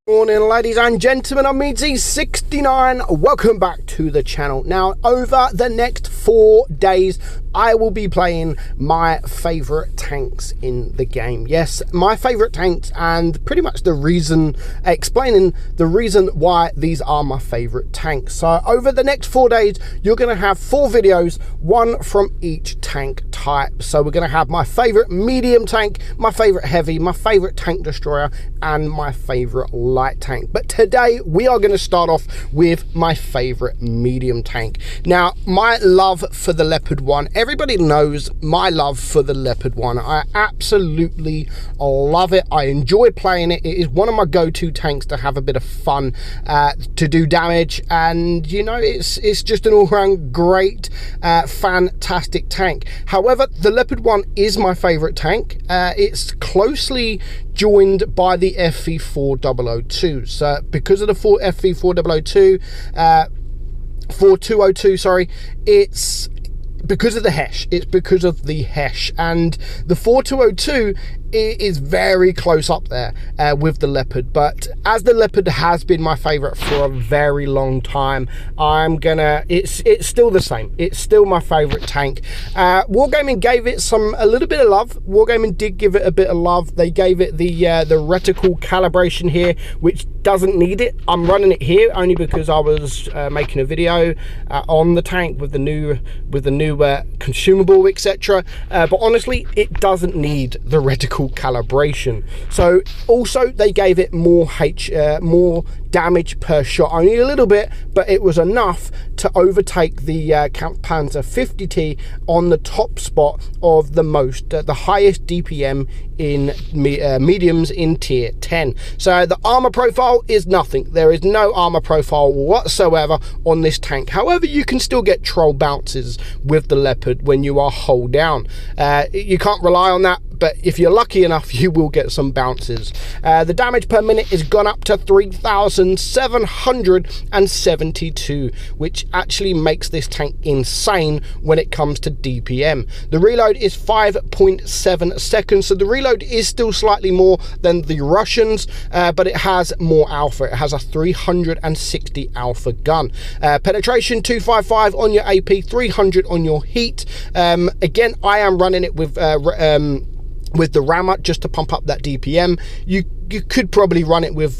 Morning, ladies and gentlemen, I'm meadsyreplays. Welcome back to the channel. Now, over the next 4 days, I will be playing my favorite tanks in the game. Yes, my favorite tanks, and pretty much the reason, explaining the reason why these are my favorite tanks. So over the next 4 days, you're going to have 4 videos, one from each tank type. So we're going to have my favorite medium tank, my favorite heavy, my favorite tank destroyer, and my favorite light tank. But today we are going to start off with my favorite medium tank. Now, my love for the Leopard 1, everybody knows my love for the Leopard 1. I absolutely love it. I enjoy playing it. It is one of my go-to tanks to have a bit of fun, to do damage, and you know, it's just an all-round great, fantastic tank. However, the Leopard 1 is my favorite tank. It's closely joined by the FV4002. So because of the FV4002, 4202, sorry, it's because of the Hesh. It's because of the Hesh, and the 4202 is very close up there with the Leopard. But as the Leopard has been my favorite for a very long time, it's still the same. It's still my favorite tank. Wargaming gave it a little bit of love. Wargaming did give it a bit of love. They gave it the reticle calibration here, which doesn't need it. I'm running it here only because I was making a video on the tank with the new consumable, etc. But honestly, it doesn't need the reticle calibration. So also they gave it more damage per shot, only a little bit, but it was enough to overtake the Kampfpanzer 50T on the top spot of the highest DPM in mediums in tier 10. So the armor profile is nothing. There is no armor profile whatsoever on this tank. However, you can still get troll bounces with the Leopard when you are hull down. You can't rely on that, but if you're lucky enough, you will get some bounces. The damage per minute is gone up to 3,772, which actually makes this tank insane when it comes to DPM. The reload is 5.7 seconds, so the reload is still slightly more than the Russians, but it has more alpha. It has a 360 alpha gun. Penetration 255 on your AP, 300 on your heat. Again, I am running it with the rammer just to pump up that DPM. You could probably run it with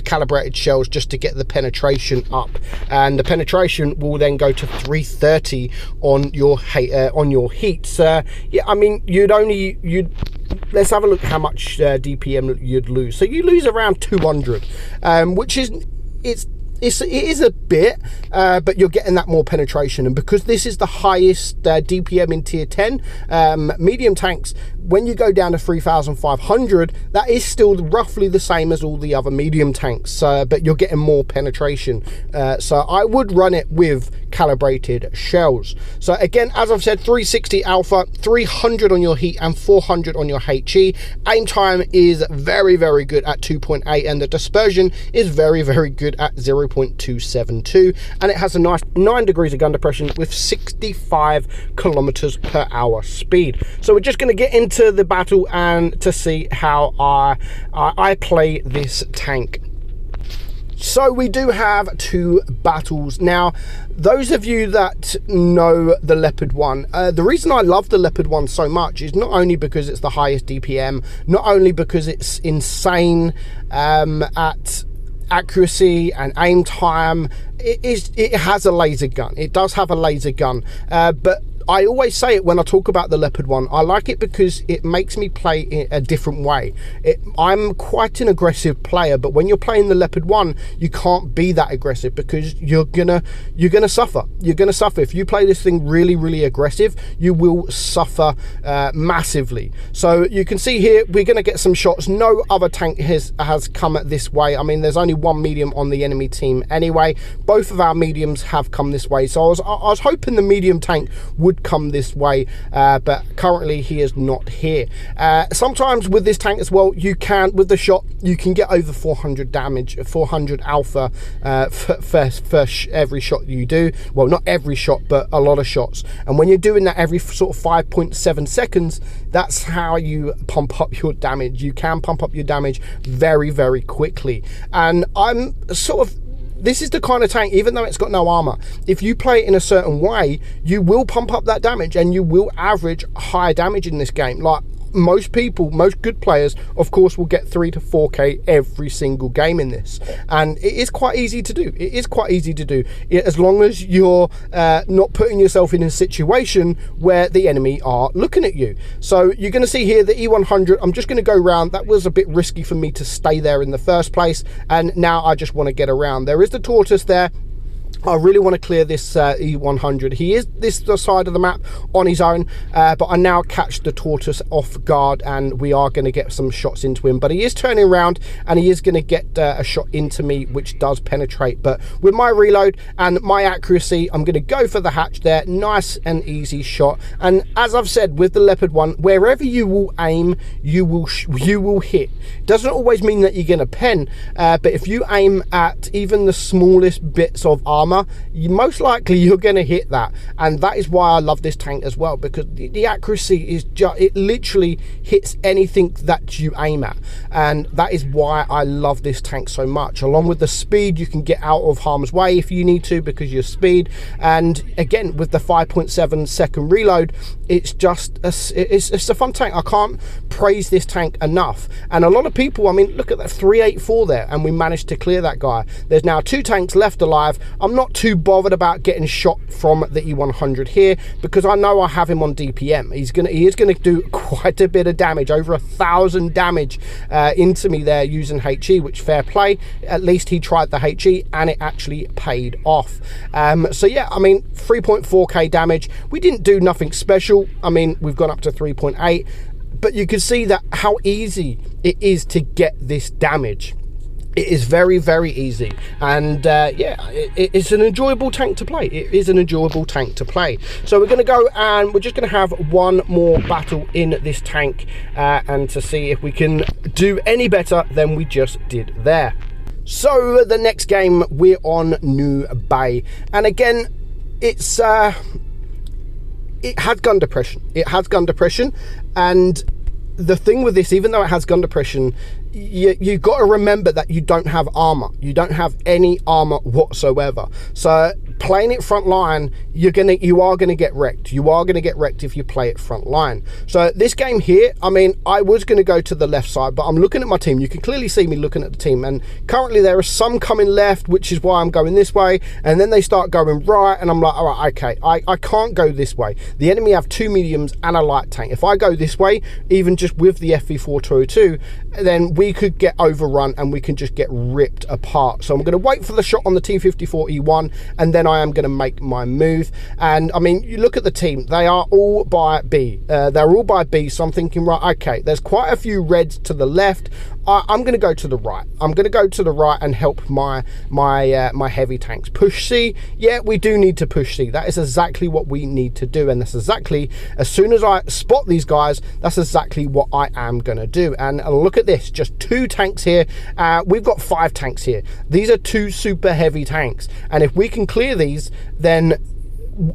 calibrated shells just to get the penetration up, and the penetration will then go to 330 on your heat. So yeah, I mean, let's have a look how much DPM you'd lose. So you lose around 200, which is it is a bit, but you're getting that more penetration. And because this is the highest DPM in tier 10, medium tanks, when you go down to 3,500, that is still roughly the same as all the other medium tanks, but you're getting more penetration. So I would run it with calibrated shells. So again, as I've said, 360 alpha, 300 on your heat, and 400 on your HE. Aim time is very, very good at 2.8, and the dispersion is very, very good at 0.272, and it has a nice 9 degrees of gun depression with 65 kilometers per hour speed. So we're just going to get into the battle and to see how I play this tank. So we do have 2 battles. Now, those of you that know the Leopard 1, the reason I love the Leopard 1 so much is not only because it's the highest DPM, not only because it's insane at accuracy and aim time. It has a laser gun. It does have a laser gun, but I always say it when I talk about the Leopard 1. I like it because it makes me play in a different way. I'm quite an aggressive player, but when you're playing the Leopard 1, you can't be that aggressive because you're gonna suffer. You're gonna suffer if you play this thing really, really aggressive. You will suffer massively. So you can see here we're gonna get some shots. No other tank has come this way. I mean, there's only one medium on the enemy team anyway. Both of our mediums have come this way. So I was hoping the medium tank would would come this way, but currently he is not here. Sometimes with this tank as well, you can, with the shot, you can get over 400 damage, 400 alpha for every shot you do. Well, not every shot, but a lot of shots. And when you're doing that every sort of 5.7 seconds, that's how you pump up your damage. You can pump up your damage very, very quickly. And I'm sort of, this is the kind of tank, even though it's got no armor, if you play it in a certain way, you will pump up that damage and you will average high damage in this game. Like, most people, most good players, of course, will get 3 to 4k every single game in this, and it is quite easy to do. It is quite easy to do, as long as you're not putting yourself in a situation where the enemy are looking at you. So you're going to see here the E100. I'm just going to go around. That was a bit risky for me to stay there in the first place, and now I just want to get around. There is the tortoise there. I really want to clear this E100. He is this side of the map on his own, but I now catch the tortoise off guard, and we are going to get some shots into him. But he is turning around, and he is going to get a shot into me, which does penetrate. But with my reload and my accuracy, I'm going to go for the hatch there. Nice and easy shot. And as I've said with the Leopard 1, wherever you will aim, you will hit. Doesn't always mean that you're going to pen, but if you aim at even the smallest bits of armor, most likely you're going to hit that. And that is why I love this tank as well, because the accuracy is just, it literally hits anything that you aim at, and that is why I love this tank so much. Along with the speed, you can get out of harm's way if you need to, because your speed, and again with the 5.7 second reload, it's just it's a fun tank. I can't praise this tank enough. And a lot of people, I mean, look at that 384 there, and we managed to clear that guy. There's now 2 tanks left alive. I'm not too bothered about getting shot from the E100 here, because I know I have him on DPM. He is gonna do quite a bit of damage, over 1,000 damage into me there using HE, which fair play. At least he tried the HE and it actually paid off. So yeah, I mean, 3.4k damage. We didn't do nothing special. I mean, we've gone up to 3.8, but you can see that how easy it is to get this damage. It is very, very easy, and yeah, it's an enjoyable tank to play. It is an enjoyable tank to play. So we're going to go, and we're just going to have one more battle in this tank, and to see if we can do any better than we just did there. So the next game, we're on New Bay, and again, it's it has gun depression. It has gun depression, and the thing with this, even though it has gun depression, you got to remember that you don't have armor. You don't have any armor whatsoever. So playing it front line, you are gonna get wrecked. You are gonna get wrecked if you play it front line. So this game here, I mean, I was gonna go to the left side, but I'm looking at my team. You can clearly see me looking at the team, and currently there are some coming left, which is why I'm going this way, and then they start going right, and I'm like, all right, okay, I can't go this way. The enemy have 2 mediums and a light tank. If I go this way, even just with the FV4202, then we could get overrun and we can just get ripped apart. So I'm going to wait for the shot on the T54E1, and then I am going to make my move. And I mean, you look at the team, they are all by B. They're all by B, so I'm thinking, right, okay, there's quite a few reds to the left. I'm going to go to the right. I'm going to go to the right and help my heavy tanks. Push C, yeah, we do need to push C. That is exactly what we need to do, and that's exactly, as soon as I spot these guys, that's exactly what I am going to do. And look at this, just 2 tanks here. We've got 5 tanks here. These are 2 super heavy tanks, and if we can clear these, then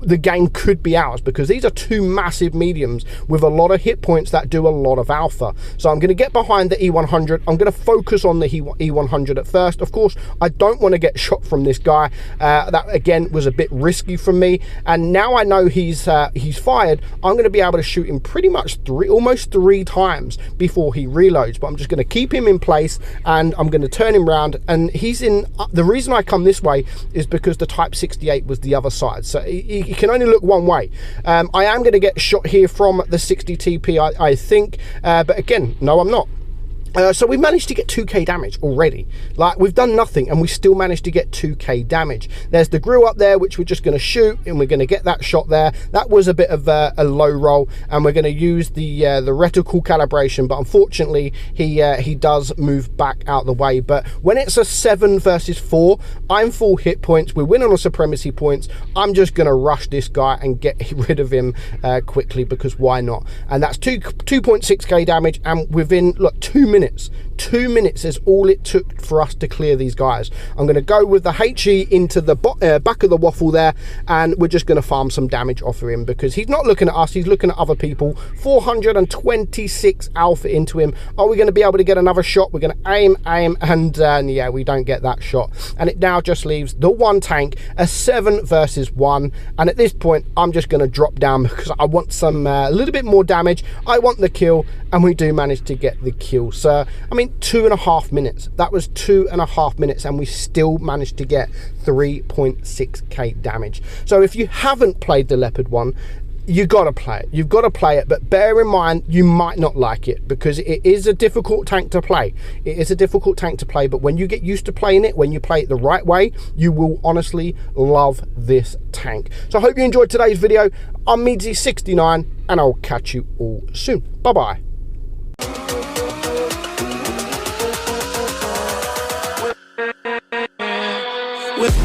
the game could be ours, because these are 2 massive mediums with a lot of hit points that do a lot of alpha. So I'm going to get behind the E100. I'm going to focus on the E100 at first. Of course, I don't want to get shot from this guy. That again was a bit risky from me, and now I know he's fired. I'm going to be able to shoot him pretty much almost 3 times before he reloads. But I'm just going to keep him in place, and I'm going to turn him around, and he's in. The reason I come this way is because the Type 68 was the other side, so he can only look one way. I am going to get shot here from the 60 TP, I think, but again, no, I'm not. So we managed to get 2k damage already. Like, we've done nothing and we still managed to get 2k damage. There's the grill up there, which we're just going to shoot, and we're going to get that shot there. That was a bit of a low roll, and we're going to use the reticle calibration, but unfortunately he does move back out the way. But when it's a 7 versus 4, I'm full hit points, we win on a supremacy points, I'm just going to rush this guy and get rid of him quickly, because why not? And that's 2.6k damage, and within, look, 2 minutes. 2 minutes is all it took for us to clear these guys. I'm going to go with the HE into the back of the waffle there, and we're just going to farm some damage off of him, because he's not looking at us, he's looking at other people. 426 alpha into him. Are we going to be able to get another shot? We're going to aim, and yeah, we don't get that shot. And it now just leaves the one tank, a 7 versus 1. And at this point, I'm just going to drop down, because I want some a little bit more damage. I want the kill, and we do manage to get the kill. So I mean, 2.5 minutes. That was 2.5 minutes, and we still managed to get 3.6k damage. So if you haven't played the Leopard one, you got to play it. You've got to play it, but bear in mind, you might not like it, because it is a difficult tank to play. It is a difficult tank to play, but when you get used to playing it, when you play it the right way, you will honestly love this tank. So I hope you enjoyed today's video. I'm meadsy69, and I'll catch you all soon. Bye-bye. With